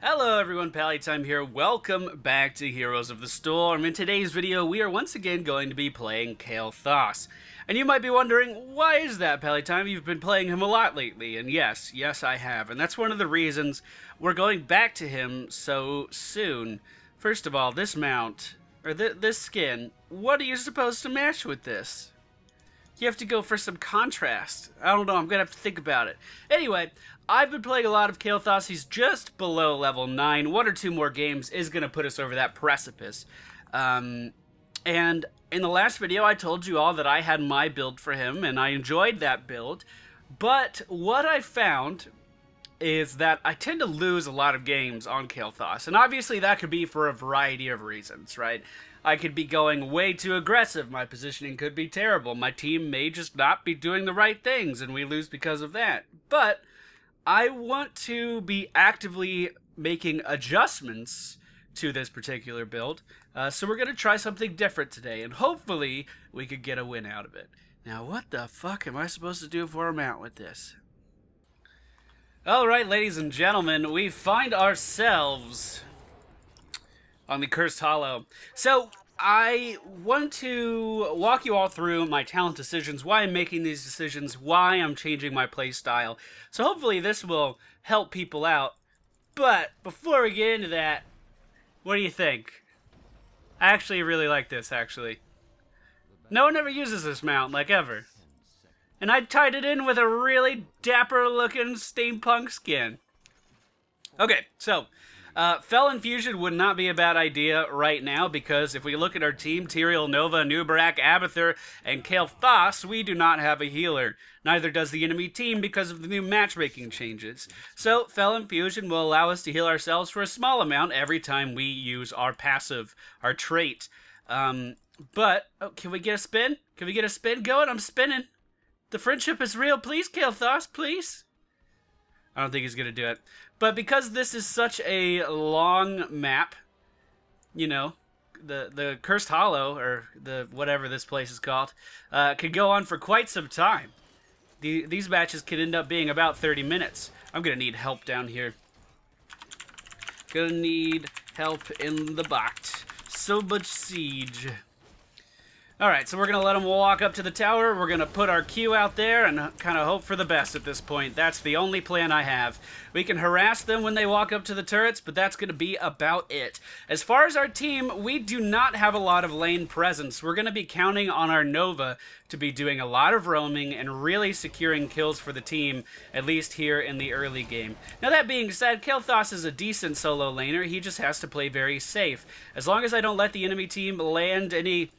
Hello everyone, Pallytime here. Welcome back to Heroes of the Storm. In today's video, we are once again going to be playing Kael'thas. And you might be wondering, why is that, Pallytime? You've been playing him a lot lately. And yes, I have. And that's one of the reasons we're going back to him so soon. First of all, this mount, or this skin, what are you supposed to match with this? You have to go for some contrast. I don't know, I'm gonna have to think about it. Anyway, I've been playing a lot of Kael'thas. He's just below level 9. One or two more games is gonna put us over that precipice. And in the last video, I told you all that I had my build for him, and I enjoyed that build. But what I found is that I tend to lose a lot of games on Kael'thas. And obviously that could be for a variety of reasons, right? I could be going way too aggressive, my positioning could be terrible, my team may just not be doing the right things, and we lose because of that. But I want to be actively making adjustments to this particular build, so we're going to try something different today, and hopefully we could get a win out of it. Now what the fuck am I supposed to do for a mount with this? Alright, ladies and gentlemen, we find ourselves on the Cursed Hollow. So, I want to walk you all through my talent decisions, why I'm making these decisions, why I'm changing my playstyle. So hopefully this will help people out. But, before we get into that, what do you think? I actually really like this, actually. No one ever uses this mount, like ever. And I tied it in with a really dapper-looking steampunk skin. Okay, so Fel Infusion would not be a bad idea right now, because if we look at our team, Tyrael, Nova, Nubarak, Abathur, and Kael'thas, we do not have a healer. Neither does the enemy team because of the new matchmaking changes. So Fel Infusion will allow us to heal ourselves for a small amount every time we use our passive, our trait. But, oh, can we get a spin? Can we get a spin going? I'm spinning. The friendship is real. Please, Kael'thas, please. I don't think he's going to do it. But because this is such a long map, you know, the Cursed Hollow, or the whatever this place is called, could go on for quite some time. These matches could end up being about 30 minutes. I'm going to need help down here. Gonna need help in the box. So much siege. Alright, so we're going to let them walk up to the tower. We're going to put our Q out there and kind of hope for the best at this point. That's the only plan I have. We can harass them when they walk up to the turrets, but that's going to be about it. As far as our team, we do not have a lot of lane presence. We're going to be counting on our Nova to be doing a lot of roaming and really securing kills for the team, at least here in the early game. Now that being said, Kael'thas is a decent solo laner. He just has to play very safe. As long as I don't let the enemy team land any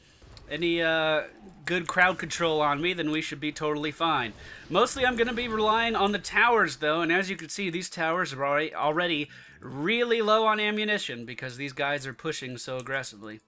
good crowd control on me, then we should be totally fine. Mostly I'm going to be relying on the towers, though, and as you can see, these towers are already really low on ammunition because these guys are pushing so aggressively.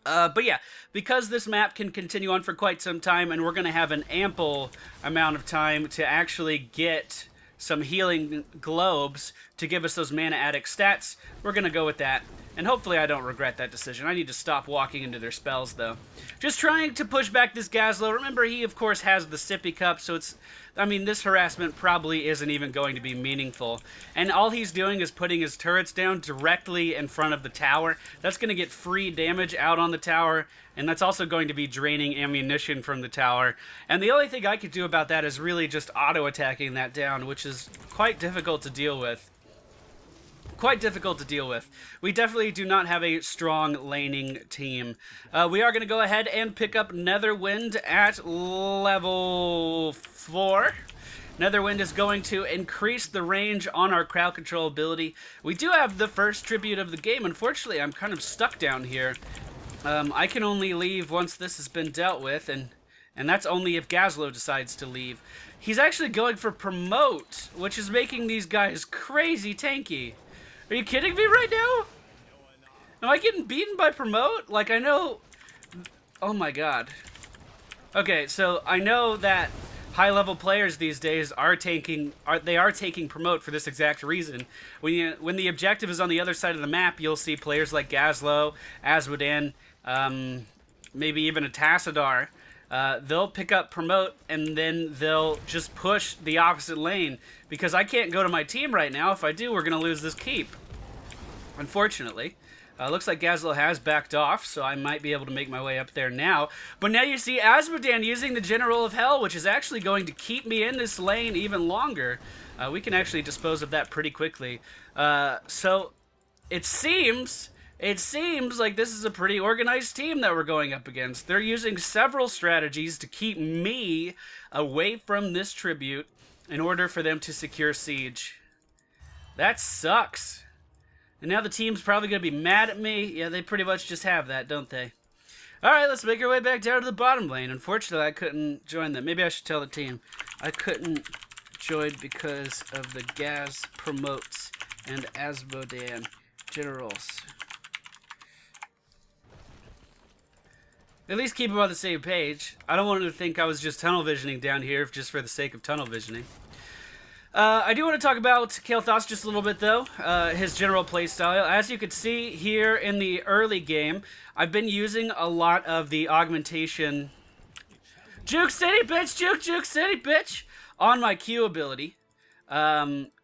But yeah, because this map can continue on for quite some time, and we're going to have an ample amount of time to actually get some healing globes to give us those mana addict stats, we're going to go with that. And hopefully I don't regret that decision. I need to stop walking into their spells, though. Just trying to push back this Gazlowe. Remember, he, of course, has the sippy cup, so it's... I mean, this harassment probably isn't even going to be meaningful. And all he's doing is putting his turrets down directly in front of the tower. That's going to get free damage out on the tower, and that's also going to be draining ammunition from the tower. And the only thing I could do about that is really just auto-attacking that down, which is quite difficult to deal with. Quite difficult to deal with. We definitely do not have a strong laning team. We are going to go ahead and pick up Netherwind at level 4. Netherwind is going to increase the range on our crowd control ability. We do have the first tribute of the game. Unfortunately, I'm kind of stuck down here. I can only leave once this has been dealt with, and that's only if Gazlowe decides to leave. He's actually going for promote, which is making these guys crazy tanky. Are you kidding me right now? Am I getting beaten by promote? Like, I know... Oh my god. Okay, so I know that high-level players these days are taking promote for this exact reason. When the objective is on the other side of the map, you'll see players like Gazlowe, Azmodan, maybe even a Tassadar they'll pick up promote, and then they'll just push the opposite lane, because I can't go to my team right now. If I do, we're going to lose this keep, unfortunately. Looks like Gazlo has backed off, so I might be able to make my way up there now. But now you see Asmodan using the General of Hell, which is actually going to keep me in this lane even longer. We can actually dispose of that pretty quickly. So it seems like this is a pretty organized team that we're going up against. They're using several strategies to keep me away from this tribute in order for them to secure siege. That sucks. And now the team's probably going to be mad at me. Yeah, they pretty much just have that, don't they? Alright, let's make our way back down to the bottom lane. Unfortunately, I couldn't join them. Maybe I should tell the team. I couldn't join because of the Gaz promotes and Asmodan generals. At least keep them on the same page. I don't want them to think I was just tunnel visioning down here just for the sake of tunnel visioning. I do want to talk about Kael'thas just a little bit, though, his general playstyle. As you can see here in the early game, I've been using a lot of the augmentation... Juke City, bitch! Juke City, bitch! On my Q ability,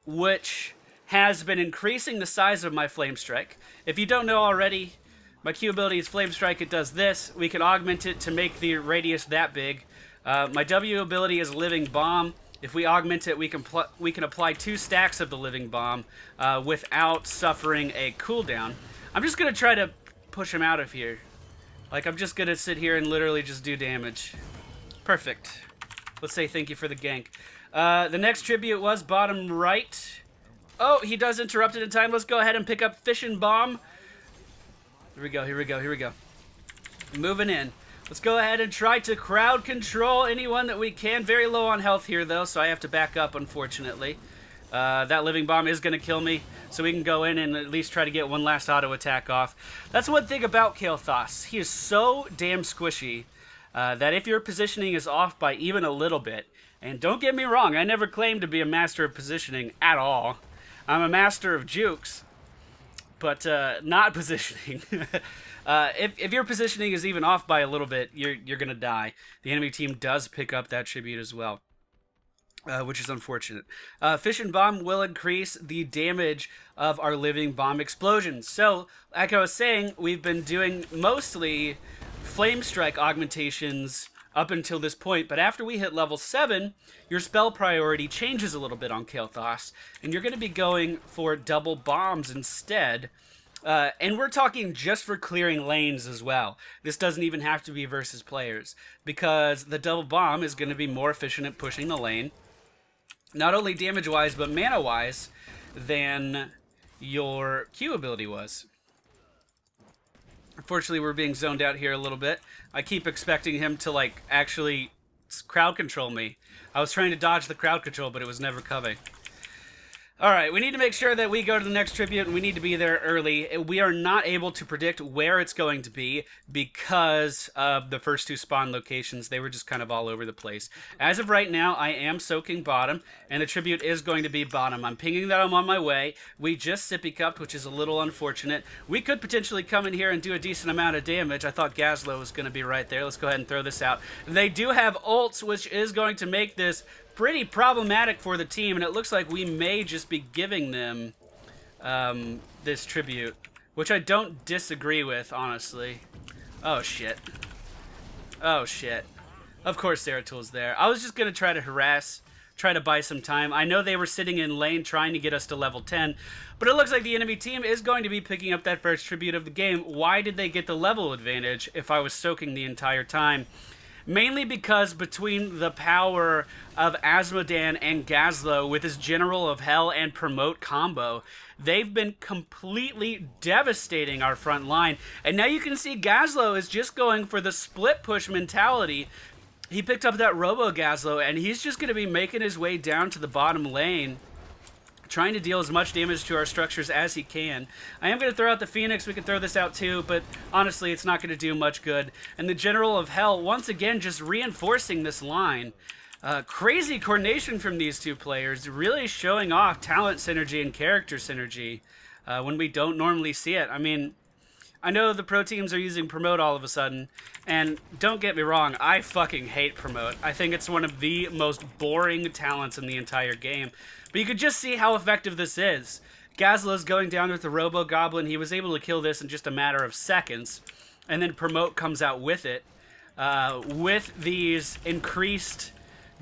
which has been increasing the size of my Flame Strike. If you don't know already, my Q ability is Flame Strike. It does this. We can augment it to make the radius that big. My W ability is Living Bomb. If we augment it, we can apply 2 stacks of the Living Bomb without suffering a cooldown. I'm just going to try to push him out of here. Like, I'm just going to sit here and literally just do damage. Perfect. Let's say thank you for the gank. The next tribute was bottom right. Oh, he does interrupt it in time. Let's go ahead and pick up Fission Bomb. Here we go. Moving in. Let's go ahead and try to crowd control anyone that we can. Very low on health here, though, so I have to back up, unfortunately. That Living Bomb is going to kill me, so we can go in and at least try to get one last auto attack off. That's one thing about Kael'thas. He is so damn squishy that if your positioning is off by even a little bit, and don't get me wrong, I never claimed to be a master of positioning at all. I'm a master of jukes, but not positioning. If your positioning is even off by a little bit, you're going to die. The enemy team does pick up that tribute as well, which is unfortunate. Fission Bomb will increase the damage of our Living Bomb explosions. So, like I was saying, we've been doing mostly Flame Strike augmentations up until this point, but after we hit level 7, your spell priority changes a little bit on Kael'thas, and you're going to be going for double bombs instead. And we're talking just for clearing lanes as well. This doesn't even have to be versus players, because the double bomb is going to be more efficient at pushing the lane, not only damage-wise, but mana-wise, than your Q ability was. Unfortunately, we're being zoned out here a little bit. I keep expecting him to, like, actually crowd control me. I was trying to dodge the crowd control, but it was never coming. Alright, we need to make sure that we go to the next tribute, and we need to be there early. We are not able to predict where it's going to be because of the first 2 spawn locations. They were just kind of all over the place. As of right now, I am soaking bottom, and the tribute is going to be bottom. I'm pinging that I'm on my way. We just sippy cupped, which is a little unfortunate. We could potentially come in here and do a decent amount of damage. I thought Gazlo was going to be right there. Let's go ahead and throw this out. They do have ults, which is going to make this pretty problematic for the team, and it looks like we may just be giving them this tribute, which I don't disagree with, honestly. Oh, shit. Oh, shit. Of course Zeratil's there. I was just going to try to harass, try to buy some time. I know they were sitting in lane trying to get us to level 10, but it looks like the enemy team is going to be picking up that first tribute of the game. Why did they get the level advantage if I was soaking the entire time? Mainly because between the power of Asmodan and Gazlo with his General of Hell and Promote combo, they've been completely devastating our front line. And now you can see Gazlo is just going for the split push mentality. He picked up that Robo Gazlo, and he's just going to be making his way down to the bottom lane, trying to deal as much damage to our structures as he can. I am going to throw out the Phoenix. We can throw this out too, but honestly, it's not going to do much good. And the General of Hell, once again, just reinforcing this line. Crazy coordination from these 2 players, really showing off talent synergy and character synergy when we don't normally see it. I mean, I know the pro teams are using promote all of a sudden, and don't get me wrong, I fucking hate promote. I think it's one of the most boring talents in the entire game. But you could just see how effective this is. Gazla's going down with the Robo Goblin. He was able to kill this in just a matter of seconds. And then promote comes out with it. With these increased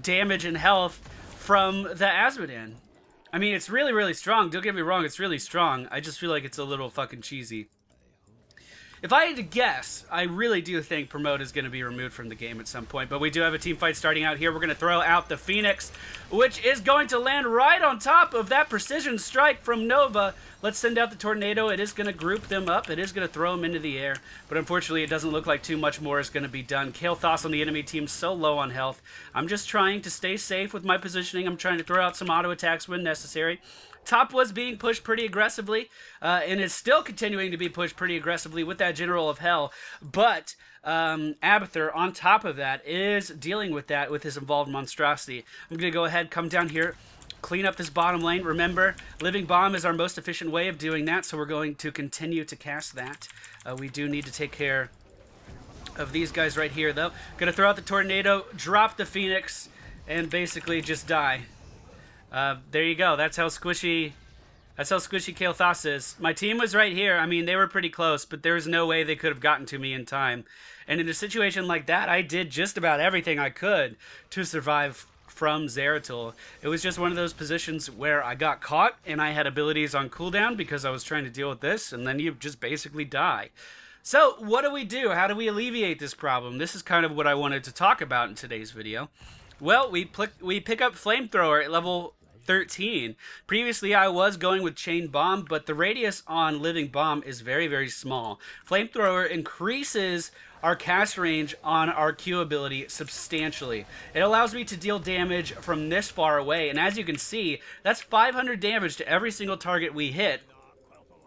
damage and health from the Azmodan. I mean, it's really, really strong. Don't get me wrong, it's really strong. I just feel like it's a little fucking cheesy. If I had to guess, I really do think Promote is going to be removed from the game at some point. But we do have a team fight starting out here. We're going to throw out the Phoenix, which is going to land right on top of that precision strike from Nova. Let's send out the Tornado. It is going to group them up. It is going to throw them into the air. But unfortunately, it doesn't look like too much more is going to be done. Kael'thas on the enemy team so low on health. I'm just trying to stay safe with my positioning. I'm trying to throw out some auto attacks when necessary. Top was being pushed pretty aggressively, and is still continuing to be pushed pretty aggressively with that General of Hell. But Abathur, on top of that, is dealing with that with his involved monstrosity. I'm going to go ahead, come down here, clean up this bottom lane. Remember, Living Bomb is our most efficient way of doing that, so we're going to continue to cast that. We do need to take care of these guys right here, though. Going to throw out the Tornado, drop the Phoenix, and basically just die. There you go. That's how squishy Kael'thas is. My team was right here. I mean, they were pretty close, but there was no way they could have gotten to me in time. And in a situation like that, I did just about everything I could to survive from Zeratul. It was just one of those positions where I got caught, and I had abilities on cooldown because I was trying to deal with this, and then you just basically die. So, what do? How do we alleviate this problem? This is kind of what I wanted to talk about in today's video. Well, we pick up Flamethrower at level 13. Previously, I was going with Chain Bomb, but the radius on Living Bomb is very, very small. Flamethrower increases our cast range on our Q ability substantially. It allows me to deal damage from this far away, and as you can see, that's 500 damage to every single target we hit.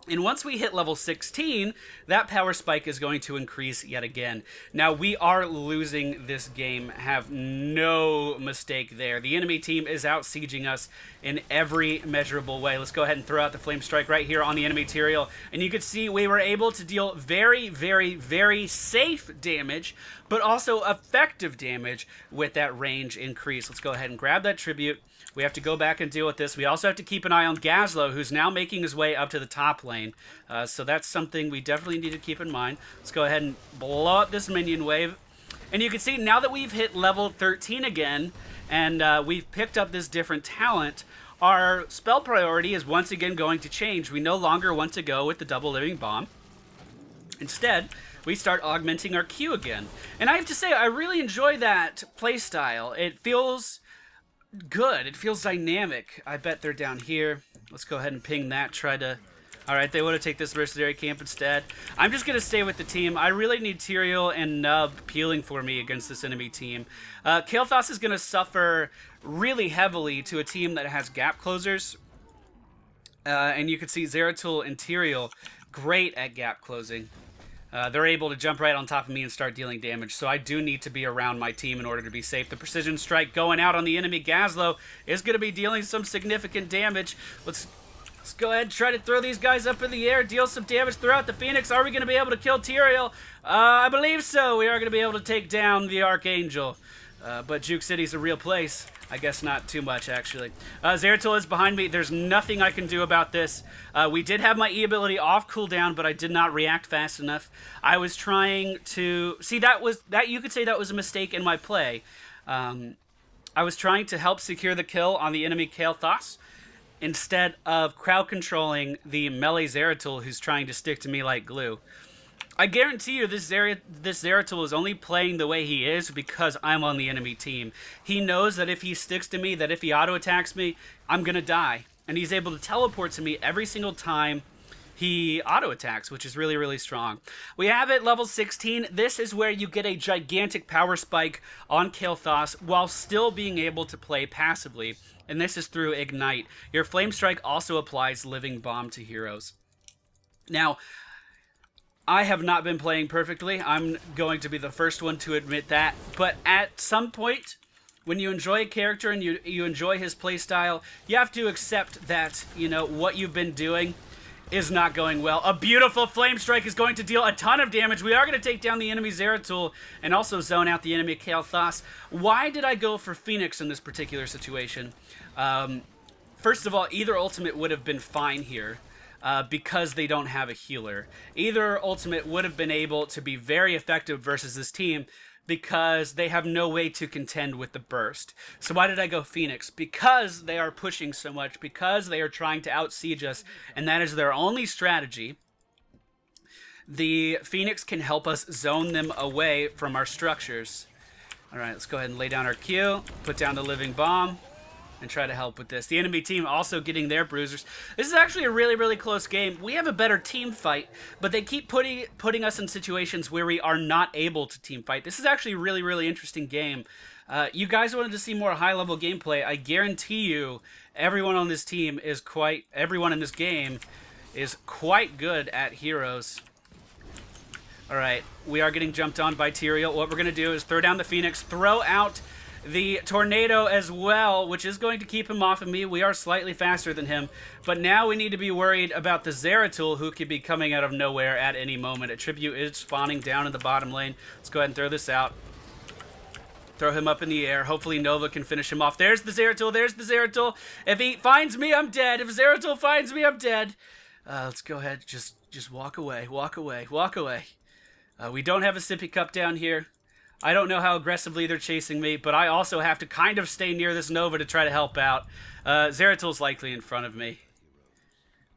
And once we hit level 16, that power spike is going to increase yet again. Now, we are losing this game. Have no mistake there. The enemy team is out-sieging us in every measurable way. Let's go ahead and throw out the Flame Strike right here on the enemy material. And you can see we were able to deal very, very, very safe damage, but also effective damage with that range increase. Let's go ahead and grab that Tribute. We have to go back and deal with this. We also have to keep an eye on Gazlo, who's now making his way up to the top lane. So that's something we definitely need to keep in mind. Let's go ahead and blow up this minion wave. And you can see now that we've hit level 13 again, and we've picked up this different talent, our spell priority is once again going to change. We no longer want to go with the double Living Bomb. Instead, we start augmenting our Q again. And I have to say, I really enjoy that playstyle. It feels good. It feels dynamic. I bet they're down here. Let's go ahead and ping that. Try to... Alright, they want to take this mercenary camp instead. I'm just going to stay with the team. I really need Tyrael and Nub peeling for me against this enemy team. Kael'thas is going to suffer really heavily to a team that has gap closers. And you can see Zeratul and Tyrael great at gap closing. They're able to jump right on top of me and start dealing damage, so I do need to be around my team in order to be safe. The Precision Strike going out on the enemy Gazlo is going to be dealing some significant damage. Let's go ahead and try to throw these guys up in the air, deal some damage throughout the Phoenix. Are we going to be able to kill Tyrael? I believe so. We are going to be able to take down the Archangel. But Juke City's a real place. I guess not too much, actually. Zeratul is behind me. There's nothing I can do about this. We did have my E ability off cooldown, but I did not react fast enough. I was trying to... See, you could say that was a mistake in my play. I was trying to help secure the kill on the enemy Kael'thas instead of crowd controlling the melee Zeratul who's trying to stick to me like glue. I guarantee you this Zeratul is only playing the way he is because I'm on the enemy team. He knows that if he sticks to me, that if he auto-attacks me, I'm going to die. And he's able to teleport to me every single time he auto-attacks, which is really, really strong. We have at level 16. This is where you get a gigantic power spike on Kael'thas while still being able to play passively. And this is through Ignite. Your Flame Strike also applies Living Bomb to heroes. Now, I have not been playing perfectly. I'm going to be the first one to admit that. But at some point, when you enjoy a character and you enjoy his playstyle, you have to accept that, you know, what you've been doing is not going well. A beautiful Flame Strike is going to deal a ton of damage. We are going to take down the enemy Zeratul and also zone out the enemy Kael'thas. Why did I go for Phoenix in this particular situation? First of all, either ultimate would have been fine here. Because they don't have a healer. Either ultimate would have been able to be very effective versus this team because they have no way to contend with the burst. So why did I go Phoenix? Because they are pushing so much, because they are trying to out-siege us, and that is their only strategy. The Phoenix can help us zone them away from our structures. Alright, let's go ahead and lay down our Q, put down the Living Bomb, and try to help with this. The enemy team also getting their bruisers. This is actually a really, really close game. We have a better team fight, but they keep putting us in situations where we are not able to team fight. This is actually a really, really interesting game. You guys wanted to see more high-level gameplay. I guarantee you everyone on this team is everyone in this game is quite good at heroes. Alright, we are getting jumped on by Tyrael. What we're going to do is throw down the Phoenix, throw out the Tornado as well, which is going to keep him off of me. We are slightly faster than him, but now we need to be worried about the Zeratul, who could be coming out of nowhere at any moment. A tribute is spawning down in the bottom lane. Let's go ahead and throw this out. Throw him up in the air. Hopefully Nova can finish him off. There's the Zeratul. There's the Zeratul. If he finds me, I'm dead. If Zeratul finds me, I'm dead. Let's go ahead. Just walk away. Walk away. Walk away. We don't have a sippy cup down here. I don't know how aggressively they're chasing me, but I also have to kind of stay near this Nova to try to help out. Zeratul's likely in front of me.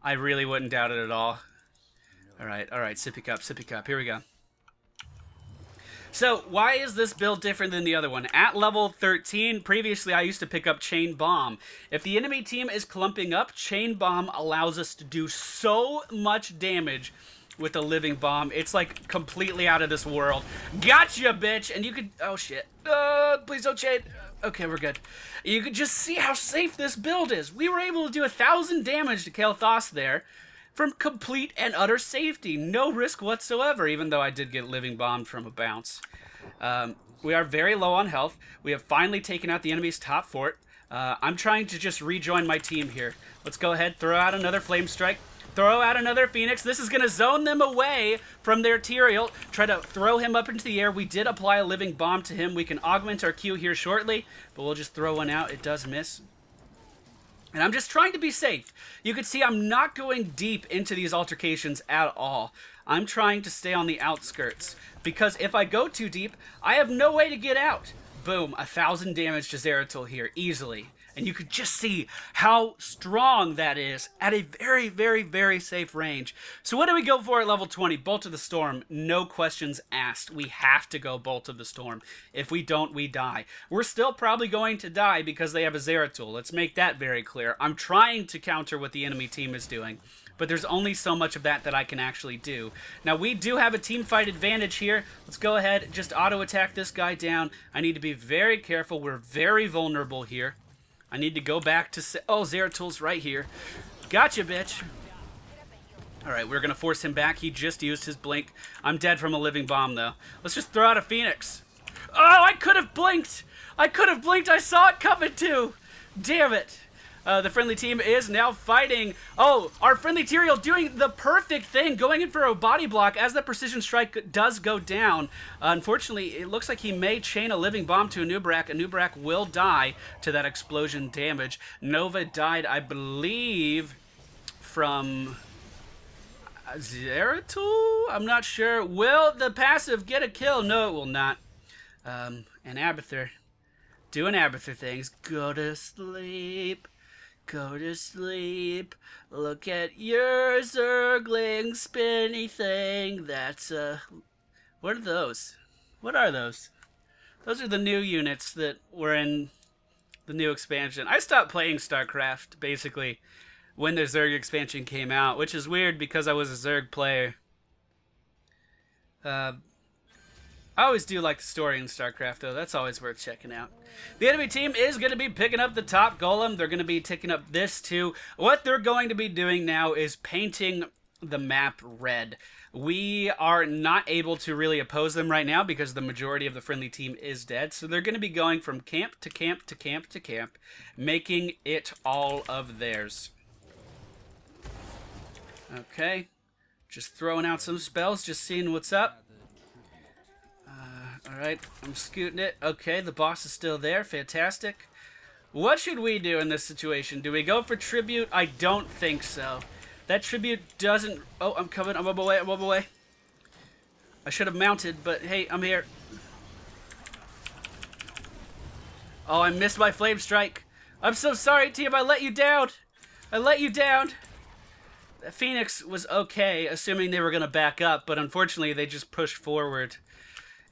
I really wouldn't doubt it at all. Alright, sippy cup, here we go. So, why is this build different than the other one? At level 13, previously I used to pick up Chain Bomb. If the enemy team is clumping up, Chain Bomb allows us to do so much damage with a Living Bomb. It's like completely out of this world. Gotcha, bitch! And you could... Oh, shit. Please don't chain. Okay, we're good. You could just see how safe this build is. We were able to do 1,000 damage to Kael'thas there from complete and utter safety. No risk whatsoever, even though I did get Living Bombed from a bounce. We are very low on health. We have finally taken out the enemy's top fort. I'm trying to just rejoin my team here. Let's go ahead, throw out another Flame Strike. Throw out another Phoenix. This is going to zone them away from their Tyrael. Try to throw him up into the air. We did apply a Living Bomb to him. We can augment our Q here shortly, but we'll just throw one out. It does miss. And I'm just trying to be safe. You can see I'm not going deep into these altercations at all. I'm trying to stay on the outskirts, because if I go too deep, I have no way to get out. Boom, 1,000 damage to Zeratul here, easily. And you could just see how strong that is at a very, very, very safe range. So what do we go for at level 20? Bolt of the Storm. No questions asked. We have to go Bolt of the Storm. If we don't, we die. We're still probably going to die because they have a Zeratul. Let's make that very clear. I'm trying to counter what the enemy team is doing, but there's only so much of that I can actually do. Now, we do have a team fight advantage here. Let's go ahead, just auto-attack this guy down. I need to be very careful. We're very vulnerable here. I need to go back to... Oh, Zeratul's right here. Gotcha, bitch. Alright, we're going to force him back. He just used his blink. I'm dead from a Living Bomb, though. Let's just throw out a Phoenix. Oh, I could have blinked! I could have blinked! I saw it coming, too! Damn it! The friendly team is now fighting. Oh, our friendly Tyrael doing the perfect thing, going in for a body block as the precision strike does go down. Unfortunately, it looks like he may chain a Living Bomb to Anub'arak. Anub'arak will die to that explosion damage. Nova died, I believe, from Zeratul? I'm not sure. Will the passive get a kill? No, it will not. And Abathur doing Abathur things. Go to sleep. Go to sleep. Look at your Zergling spinny thing. That's, what are those? What are those? Those are the new units that were in the new expansion. I stopped playing StarCraft, basically, when the Zerg expansion came out, which is weird because I was a Zerg player. I always do like the story in StarCraft, though. That's always worth checking out. The enemy team is going to be picking up the top golem. They're going to be taking up this, too. What they're going to be doing now is painting the map red. We are not able to really oppose them right now because the majority of the friendly team is dead. So they're going to be going from camp to camp to camp to camp, making it all of theirs. Okay. Just throwing out some spells, just seeing what's up. Alright, I'm scooting it. Okay, the boss is still there. Fantastic. What should we do in this situation? Do we go for tribute? I don't think so. That tribute doesn't... Oh, I'm coming. I'm on my way. I'm on my way. I should have mounted, but hey, I'm here. Oh, I missed my flame strike. I'm so sorry, team. I let you down. I let you down. Phoenix was okay, assuming they were going to back up, but unfortunately they just pushed forward,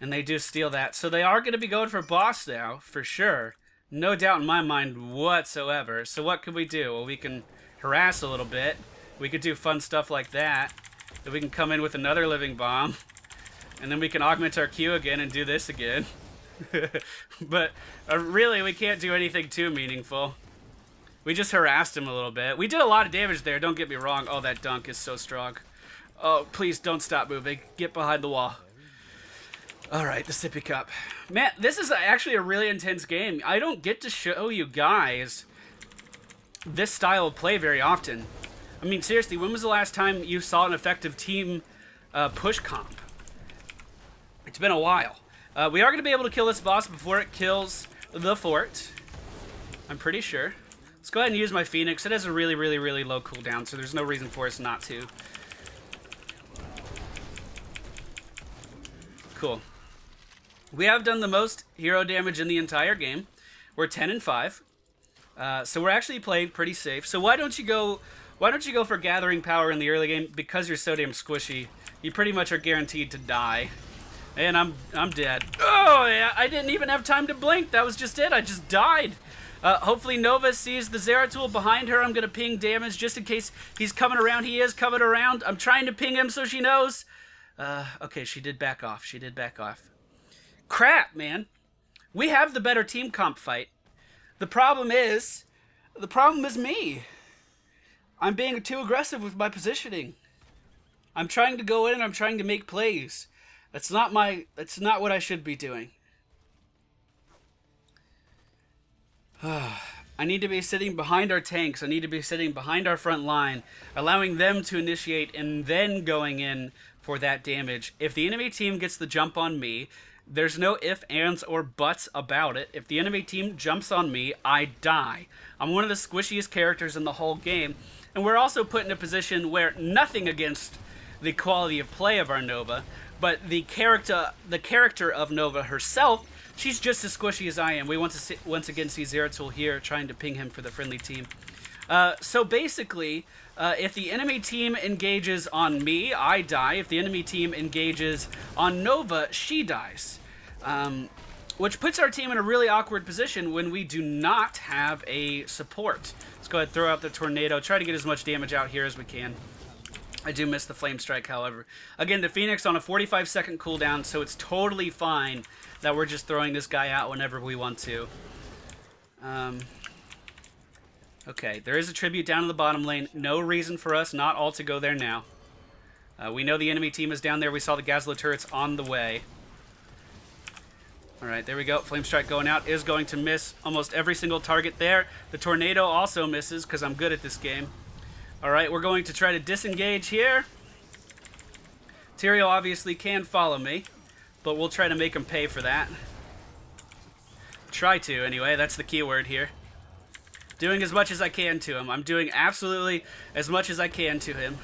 and they do steal that. So they are going to be going for boss now, for sure. No doubt in my mind whatsoever. So what can we do? Well, we can harass a little bit. We could do fun stuff like that. Then we can come in with another living bomb, and then we can augment our Q again and do this again. But really, we can't do anything too meaningful. We just harassed him a little bit. We did a lot of damage there, don't get me wrong. Oh, that dunk is so strong. Oh, please don't stop moving. Get behind the wall. Alright, the sippy cup. Man, this is actually a really intense game. I don't get to show you guys this style of play very often. I mean, seriously, when was the last time you saw an effective team push comp? It's been a while. We are going to be able to kill this boss before it kills the fort. I'm pretty sure. Let's go ahead and use my Phoenix. It has a really, really, really low cooldown, so there's no reason for us not to. Cool. We have done the most hero damage in the entire game. We're 10 and 5. So we're actually playing pretty safe. So why don't you go for gathering power in the early game? Because you're so damn squishy, you pretty much are guaranteed to die. And I'm dead. Oh yeah, I didn't even have time to blink. That was just it. I just died. Hopefully Nova sees the Zeratul behind her. I'm going to ping damage just in case he's coming around. He is coming around. I'm trying to ping him so she knows. Okay, she did back off. She did back off. Crap, man. We have the better team comp fight. The problem is me. I'm being too aggressive with my positioning. I'm trying to go in and I'm trying to make plays. That's not what I should be doing. I need to be sitting behind our tanks. I need to be sitting behind our front line, allowing them to initiate and then going in for that damage. If the enemy team gets the jump on me, there's no ifs, ands, or buts about it. If the enemy team jumps on me, I die. I'm one of the squishiest characters in the whole game, and we're also put in a position where nothing against the quality of play of our Nova, but the character of Nova herself, she's just as squishy as I am. We once again see Zeratul here trying to ping him for the friendly team. So basically, if the enemy team engages on me, I die. If the enemy team engages on Nova, she dies. Which puts our team in a really awkward position when we do not have a support. Let's go ahead and throw out the tornado. Try to get as much damage out here as we can. I do miss the flame strike, however. Again, the Phoenix on a 45-second cooldown, so it's totally fine that we're just throwing this guy out whenever we want to. Okay, there is a tribute down in the bottom lane. No reason for us not all to go there now. We know the enemy team is down there. We saw the Gazla turrets on the way. Alright, there we go. Flame strike going out is going to miss almost every single target there. The tornado also misses because I'm good at this game. Alright, we're going to try to disengage here. Tyrael obviously can follow me, but we'll try to make him pay for that. Try to, anyway. That's the key word here. Doing as much as I can to him. I'm doing absolutely as much as I can to him.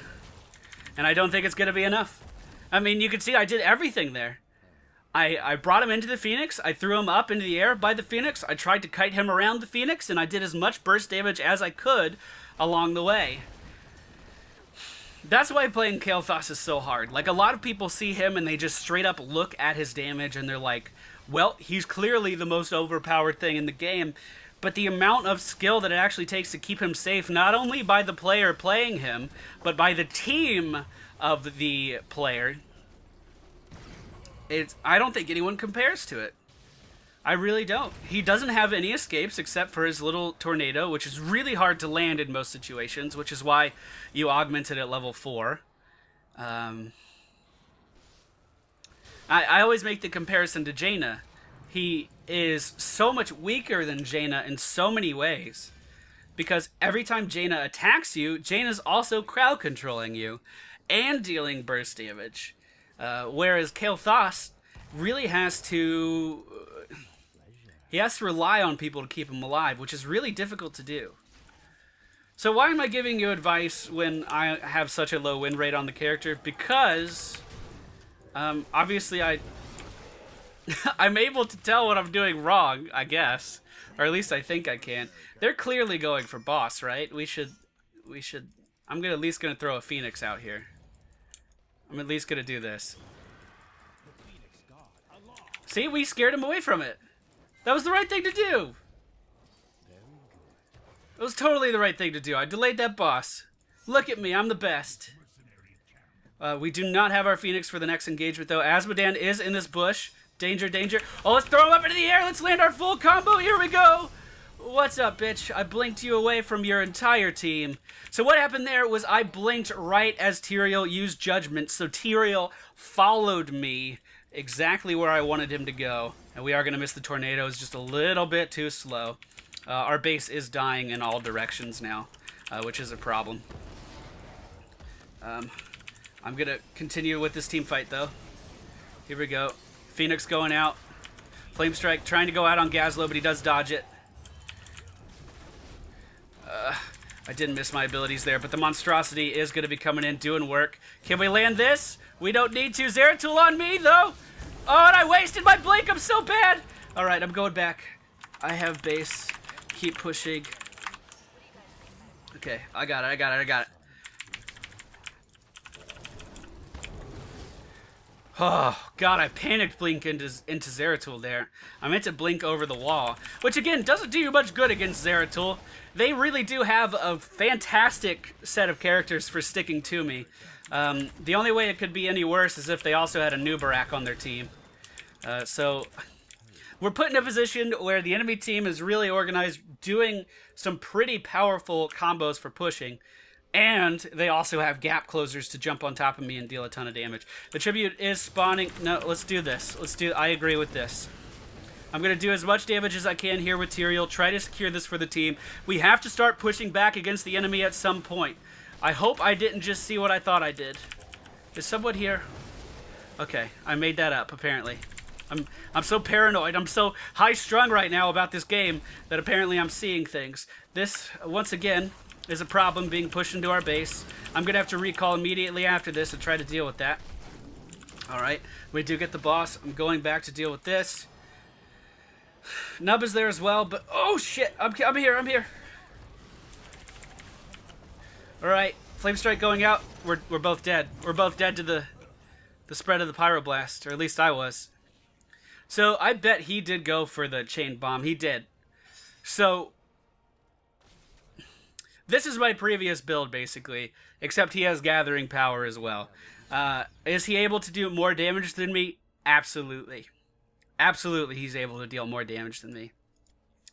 And I don't think it's going to be enough. I mean, you can see I did everything there. I brought him into the Phoenix. I threw him up into the air by the Phoenix. I tried to kite him around the Phoenix, and I did as much burst damage as I could along the way. That's why playing Kael'thas is so hard. Like, a lot of people see him and they just straight up look at his damage and they're like, well, he's clearly the most overpowered thing in the game. But the amount of skill that it actually takes to keep him safe, not only by the player playing him, but by the team of the player, I don't think anyone compares to it. I really don't. He doesn't have any escapes except for his little tornado, which is really hard to land in most situations, which is why you augment it at level 4. I always make the comparison to Jaina. He is so much weaker than Jaina in so many ways. because every time Jaina attacks you, Jaina's also crowd controlling you and dealing burst damage. Whereas Kael'thas really has to... he has to rely on people to keep him alive, which is really difficult to do. So why am I giving you advice when I have such a low win rate on the character? Because, obviously I'm able to tell what I'm doing wrong, I guess. Or at least I think I can. They're clearly going for boss, right? We should... I'm at least gonna throw a Phoenix out here. I'm at least gonna do this. See, we scared him away from it. That was the right thing to do. It was totally the right thing to do. I delayed that boss. Look at me, I'm the best. We do not have our Phoenix for the next engagement, though. Azmodan is in this bush. Danger, danger. Oh, let's throw him up into the air. Let's land our full combo. Here we go. What's up, bitch? I blinked you away from your entire team. So what happened there was I blinked right as Tyrael used Judgment, so Tyrael followed me exactly where I wanted him to go. And we are going to miss the tornadoes just a little bit too slow. Our base is dying in all directions now, which is a problem. I'm going to continue with this team fight, though. Here we go. Phoenix going out. Flame Strike trying to go out on Gazlo, but he does dodge it. I didn't miss my abilities there, but the monstrosity is going to be coming in, doing work. Can we land this? We don't need to. Zeratul on me, though. Oh, and I wasted my blink. I'm so bad. All right, I'm going back. I have base. Keep pushing. Okay, I got it. Oh, God, I panicked blink into Zeratul there. I meant to blink over the wall, which, again, doesn't do you much good against Zeratul. They really do have a fantastic set of characters for sticking to me. The only way it could be any worse is if they also had a Nubarak on their team. So we're put in a position where the enemy team is really organized, doing some pretty powerful combos for pushing. And they also have gap closers to jump on top of me and deal a ton of damage. The tribute is spawning. No, let's do this. I agree with this. I'm going to do as much damage as I can here with Tyrael. Try to secure this for the team. We have to start pushing back against the enemy at some point. I hope I didn't just see what I thought I did. Is someone here? Okay, I made that up, apparently. I'm so paranoid. I'm so high-strung right now about this game that apparently I'm seeing things. This, once again, is a problem being pushed into our base. I'm going to have to recall immediately after this and try to deal with that. Alright, we do get the boss. I'm going back to deal with this. Nub is there as well, but... oh, shit! I'm here! Alright, Flame Strike going out. We're both dead. We're both dead to the spread of the Pyroblast, or at least I was. So, I bet he did go for the Chain Bomb. He did. So... this is my previous build, basically, except he has Gathering Power as well. Is he able to do more damage than me? Absolutely. Absolutely, he's able to deal more damage than me.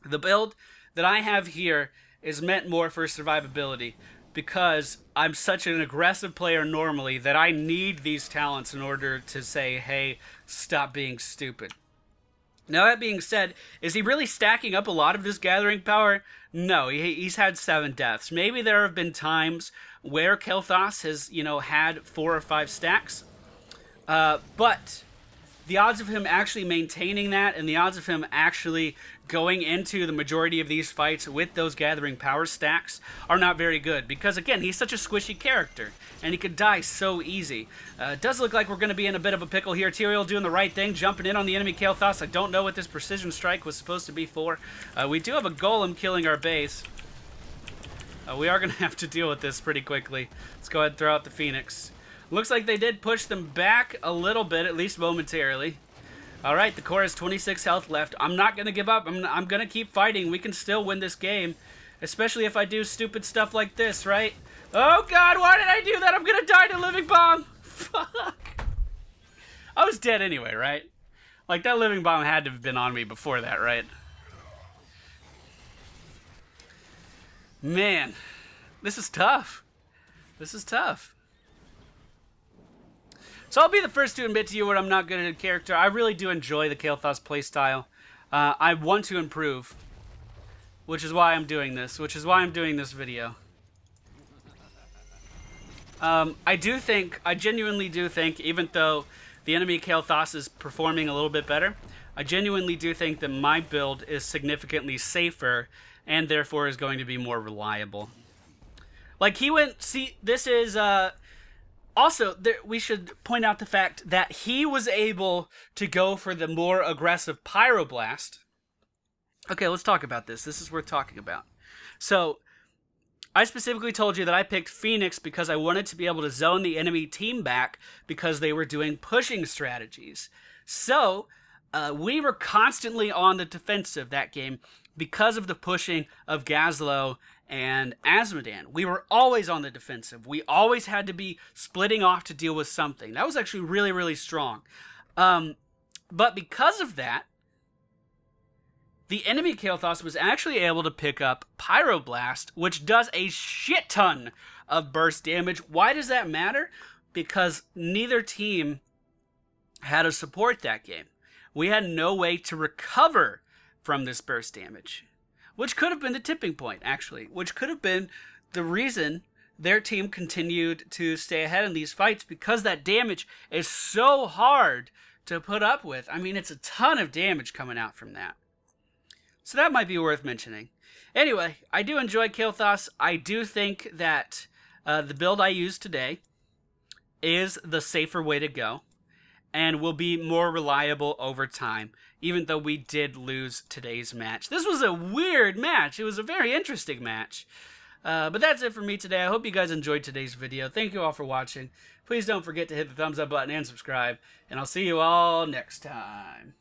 The build that I have here is meant more for survivability, because I'm such an aggressive player normally that I need these talents in order to say, hey, stop being stupid. Now, that being said, is he really stacking up a lot of this Gathering Power? No, he's had 7 deaths. Maybe there have been times where Kael'thas has, had 4 or 5 stacks. But the odds of him actually maintaining that and the odds of him actually going into the majority of these fights with those Gathering Power stacks are not very good. Because, again, he's such a squishy character, and he could die so easy. It does look like we're going to be in a bit of a pickle here. Tyrael doing the right thing, jumping in on the enemy Kael'thas. I don't know what this Precision Strike was supposed to be for. We do have a Golem killing our base. We are going to have to deal with this pretty quickly. Let's go ahead and throw out the Phoenix. Looks like they did push them back a little bit, at least momentarily. Alright, the core has 26 health left. I'm not going to give up. I'm going to keep fighting. We can still win this game. Especially if I do stupid stuff like this, right? Oh god, why did I do that? I'm going to die to Living Bomb. Fuck. I was dead anyway, right? Like, that Living Bomb had to have been on me before that, right? Man, this is tough. This is tough. So I'll be the first to admit to you what I'm not good at a character. I really do enjoy the Kael'thas playstyle. I want to improve. which is why I'm doing this, which is why I'm doing this video. I genuinely do think, even though the enemy Kael'thas is performing a little bit better, I genuinely do think that my build is significantly safer and therefore is going to be more reliable. Like, he went, see, this is, also, we should point out the fact that he was able to go for the more aggressive Pyroblast. Okay, let's talk about this. This is worth talking about. So, I specifically told you that I picked Phoenix because I wanted to be able to zone the enemy team back because they were doing pushing strategies. So, we were constantly on the defensive that game because of the pushing of Gazlowe and Azmodan. We were always on the defensive. We always had to be splitting off to deal with something. That was actually really, really strong. But because of that, the enemy Kael'thas was actually able to pick up Pyroblast, which does a shit ton of burst damage. Why does that matter? Because neither team had a support that game. We had no way to recover from this burst damage, which could have been the tipping point, actually, which could have been the reason their team continued to stay ahead in these fights, because that damage is so hard to put up with. I mean, it's a ton of damage coming out from that. So that might be worth mentioning. Anyway, I do enjoy Kael'thas. I do think that the build I used today is the safer way to go and will be more reliable over time, even though we did lose today's match. This was a weird match. It was a very interesting match. But that's it for me today. I hope you guys enjoyed today's video. Thank you all for watching. Please don't forget to hit the thumbs up button and subscribe, and I'll see you all next time.